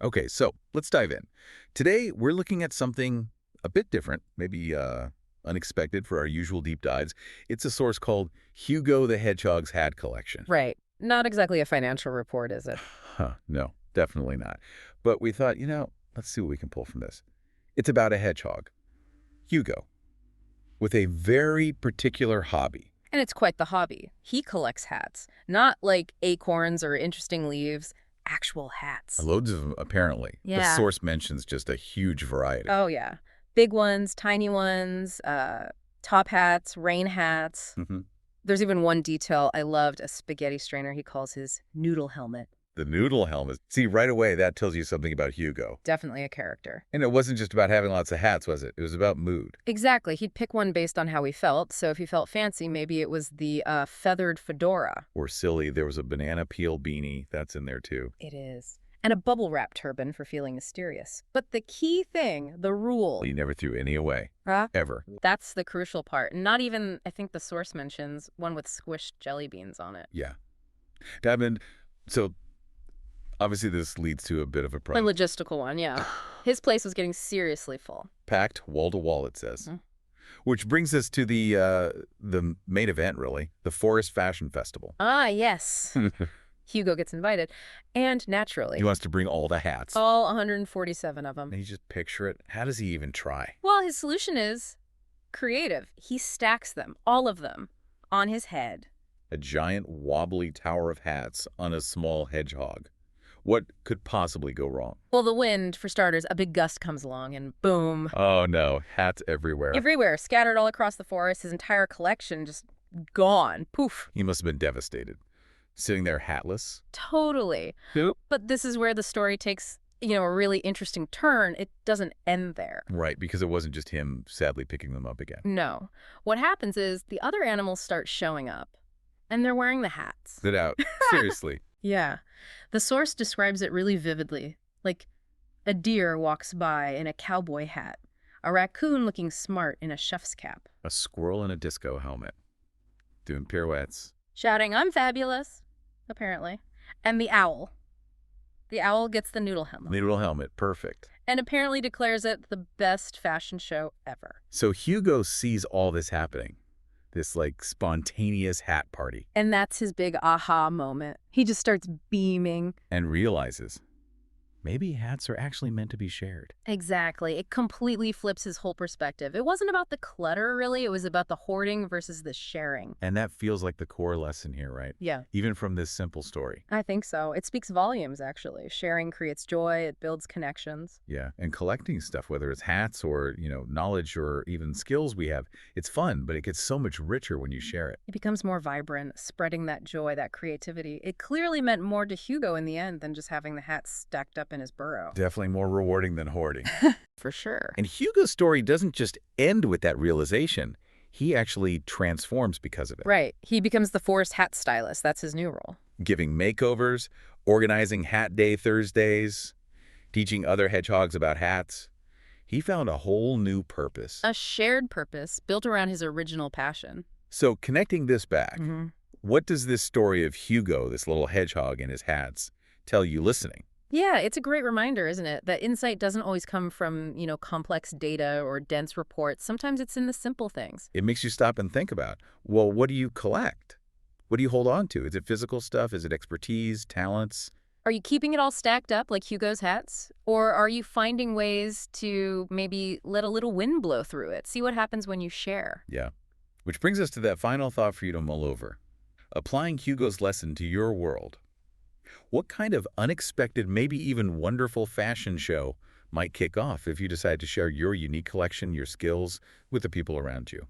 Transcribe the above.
Okay, so let's dive in. Today, we're looking at something a bit different, maybe unexpected for our usual deep dives. It's a source called Hugo the Hedgehog's Hat Collection. Right. Not exactly a financial report, is it? Huh, no, definitely not. But we thought, let's see what we can pull from this. It's about a hedgehog, Hugo, with a very particular hobby. And it's quite the hobby. He collects hats. Not like acorns or interesting leaves, actual hats. Loads of them, apparently. The Yeah. source mentions just a huge variety. Oh, yeah. Big ones, tiny ones, top hats, rain hats. hmm There's even one detail I loved, a spaghetti strainer he calls his noodle helmet. The noodle helmet. See, right away, that tells you something about Hugo. Definitely a character. And it wasn't just about having lots of hats, was it? It was about mood. Exactly. He'd pick one based on how he felt. So if he felt fancy, maybe it was the feathered fedora. Or silly, there was a banana peel beanie. That's in there, too. It is. And a bubble wrap turban for feeling mysterious. But the key thing, the rule. He never threw any away. Huh? Ever. That's the crucial part. Not even, I think the source mentions, one with squished jelly beans on it. Yeah. Diamond, so obviously this leads to a bit of a A problem. logistical one, yeah. His place was getting seriously full. Packed wall to wall, it says. Mhm. Which brings us to the main event, really, the Forest Fashion Festival. Ah, yes. Hugo gets invited. And naturally, He wants to bring all the hats. all 147 of them. And you just picture it. How does he even try? Well, his solution is creative. He stacks them, all of them, on his head. A giant wobbly tower of hats on a small hedgehog. What could possibly go wrong? Well, the wind, for starters, a big gust comes along and boom. Oh no, hats everywhere. Everywhere, scattered all across the forest, his entire collection just gone. Poof. He must have been devastated. Sitting there hatless. Totally. Nope. But this is where the story takes, a really interesting turn. It doesn't end there. Right, because it wasn't just him sadly picking them up again. No. What happens is the other animals start showing up, and they're wearing the hats. Sit out. Seriously. Yeah. The source describes it really vividly. Like a deer walks by in a cowboy hat, a raccoon looking smart in a chef's cap, A squirrel in a disco helmet. Doing pirouettes. shouting, "I'm fabulous," apparently. And the owl. The owl gets the noodle helmet Noodle helmet. Perfect. and apparently declares it the best fashion show ever. So Hugo sees all this happening. This, spontaneous hat party. And that's his big aha moment. He just starts beaming. And realizes maybe hats are actually meant to be shared. Exactly. It completely flips his whole perspective. It wasn't about the clutter, really. It was about the hoarding versus the sharing. And that feels like the core lesson here, right? Yeah, Even from this simple story. I think so. It speaks volumes, actually. Sharing creates joy. It builds connections. Yeah. And collecting stuff, whether it's hats or, knowledge or even skills we have, it's fun, but it gets so much richer when you share it. It becomes more vibrant, spreading that joy, that creativity. It clearly meant more to Hugo in the end than just having the hats stacked up in his burrow. Definitely more rewarding than hoarding. For sure. And Hugo's story doesn't just end with that realization. He actually transforms because of it. Right. He becomes the forest hat stylist. That's his new role. Giving makeovers, organizing Hat Day Thursdays, teaching other hedgehogs about hats. He found a whole new purpose. A shared purpose built around his original passion. So connecting this back, Mm-hmm. what does this story of Hugo, this little hedgehog and his hats, tell you listening? Yeah, it's a great reminder, isn't it? That insight doesn't always come from, complex data or dense reports. Sometimes it's in the simple things. It makes you stop and think about, well, what do you collect? What do you hold on to? Is it physical stuff? Is it expertise, talents? Are you keeping it all stacked up like Hugo's hats? Or are you finding ways to maybe let a little wind blow through it? See what happens when you share. Yeah. Which brings us to that final thought for you to mull over. Applying Hugo's lesson to your world. What kind of unexpected, maybe even wonderful fashion show might kick off if you decide to share your unique collection, your skills, with the people around you?